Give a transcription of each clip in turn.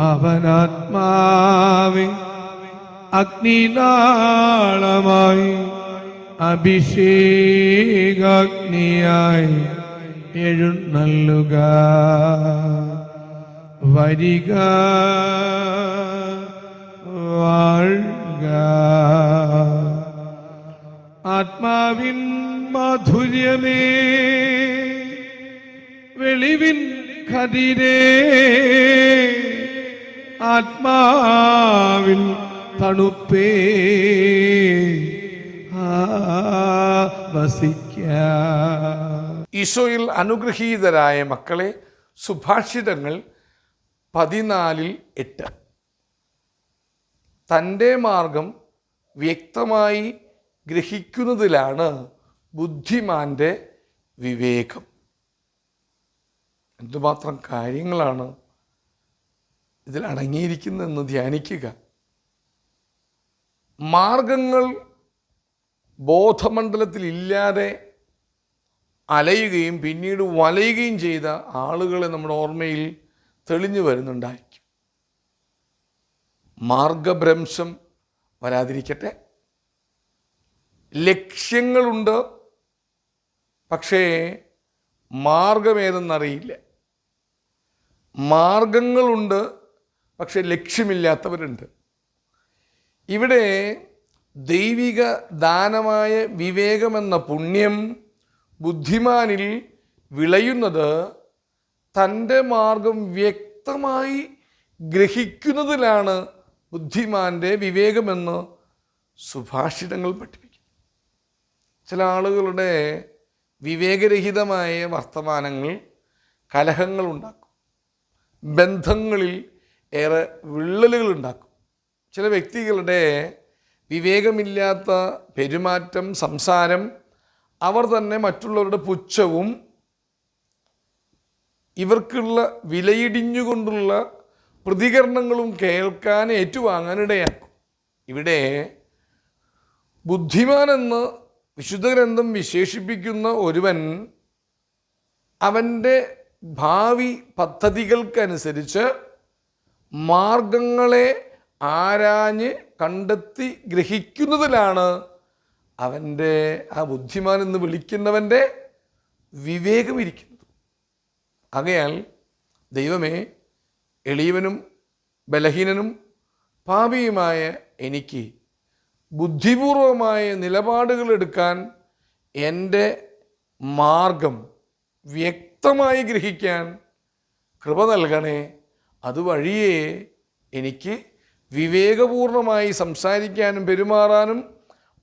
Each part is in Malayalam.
അവനാത്മാവെ അഗ്നിനാളമായി അഭിഷേകാഗ്നിയായി എഴുന്നള്ളുക. വരിക, വാഴുക. ആത്മാവിൻ മാധുര്യമേ, വെളിവിൻ കതിരേ, ആത്മാവിൻ തണുപ്പേ, ഈശോയിൽ അനുഗ്രഹീതരായ മക്കളെ, സുഭാഷിതങ്ങൾ 14:8. തൻ്റെ മാർഗം വ്യക്തമായി ഗ്രഹിക്കുന്നതിലാണ് ബുദ്ധിമാൻ്റെ വിവേകം. എന്തുമാത്രം കാര്യങ്ങളാണ് ഇതിൽ അടങ്ങിയിരിക്കുന്നതെന്ന് ധ്യാനിക്കുക. മാർഗങ്ങൾ ബോധമണ്ഡലത്തിൽ ഇല്ലാതെ അലയുകയും പിന്നീട് വലയുകയും ചെയ്ത ആളുകളെ നമ്മുടെ ഓർമ്മയിൽ തെളിഞ്ഞു വരുന്നുണ്ടായിരിക്കും. മാർഗഭ്രംശം വരാതിരിക്കട്ടെ. ലക്ഷ്യങ്ങളുണ്ട്, പക്ഷേ മാർഗമേതെന്നറിയില്ല. മാർഗങ്ങളുണ്ട്, പക്ഷെ ലക്ഷ്യമില്ലാത്തവരുണ്ട്. ഇവിടെ ദൈവിക ദാനമായ വിവേകമെന്ന പുണ്യം ബുദ്ധിമാനിൽ വിളയുന്നത് തൻ്റെ മാർഗം വ്യക്തമായി ഗ്രഹിക്കുന്നതിലാണ് ബുദ്ധിമാൻ്റെ വിവേകമെന്ന് സുഭാഷിതങ്ങൾ പഠിപ്പിക്കും. ചില ആളുകളുടെ വിവേകരഹിതമായ വർത്തമാനങ്ങൾ കലഹങ്ങൾ ഉണ്ടാക്കും, ബന്ധങ്ങളിൽ ഏറെ വിള്ളലുകൾ ഉണ്ടാക്കും. ചില വ്യക്തികളുടെ വിവേകമില്ലാത്ത പെരുമാറ്റം, സംസാരം, അവർ തന്നെ മറ്റുള്ളവരുടെ പുച്ഛവും ഇവർക്കുള്ള വിലയിടിഞ്ഞുകൊണ്ടുള്ള പ്രതികരണങ്ങളും കേൾക്കാൻ ഏറ്റുവാങ്ങാനിടയാക്കും. ഇവിടെ ബുദ്ധിമാനെന്ന് വിശുദ്ധ ഗ്രന്ഥം വിശേഷിപ്പിക്കുന്ന ഒരുവൻ അവൻ്റെ ഭാവി പദ്ധതികൾക്കനുസരിച്ച് മാർഗങ്ങളെ ആരാഞ്ഞ് കണ്ടെത്തി ഗ്രഹിക്കുന്നതിലാണ് അവൻ്റെ ആ ബുദ്ധിമാൻ എന്ന് വിളിക്കുന്നവൻ്റെ വിവേകമിരിക്കുന്നത്. ആകയാൽ ദൈവമേ, എളിയവനും ബലഹീനനും പാപിയുമായ എനിക്ക് ബുദ്ധിപൂർവമായ നിലപാടുകൾ എടുക്കാൻ എൻ്റെ മാർഗം വ്യക്തമായി ഗ്രഹിക്കാൻ കൃപ നൽകണേ. അതുവഴിയേ എനിക്ക് വിവേകപൂർണമായി സംസാരിക്കാനും പെരുമാറാനും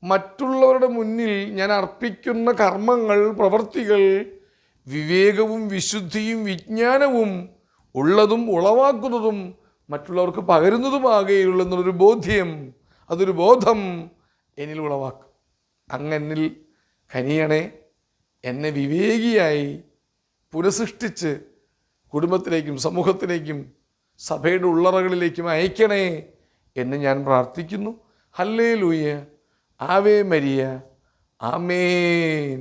മറ്റുള്ളവരുടെ മുന്നിൽ ഞാൻ അർപ്പിക്കുന്ന കർമ്മങ്ങൾ, പ്രവൃത്തികൾ വിവേകവും വിശുദ്ധിയും വിജ്ഞാനവും ഉള്ളതും ഉളവാക്കുന്നതും മറ്റുള്ളവർക്ക് പകരുന്നതുമാകുകയുള്ളെന്നൊരു ബോധ്യം, അതൊരു ബോധം എന്നിൽ ഉളവാക്കും. അങ്ങെന്നിൽ കനിയണേ. എന്നെ വിവേകിയായി പുനഃസൃഷ്ടിച്ച് കുടുംബത്തിലേക്കും സമൂഹത്തിലേക്കും സഭയുടെ ഉള്ളറകളിലേക്കും അയക്കണേ എന്ന് ഞാൻ പ്രാർത്ഥിക്കുന്നു. ഹല്ലേലൂയ, ആവേ മരിയ, ആമേൻ.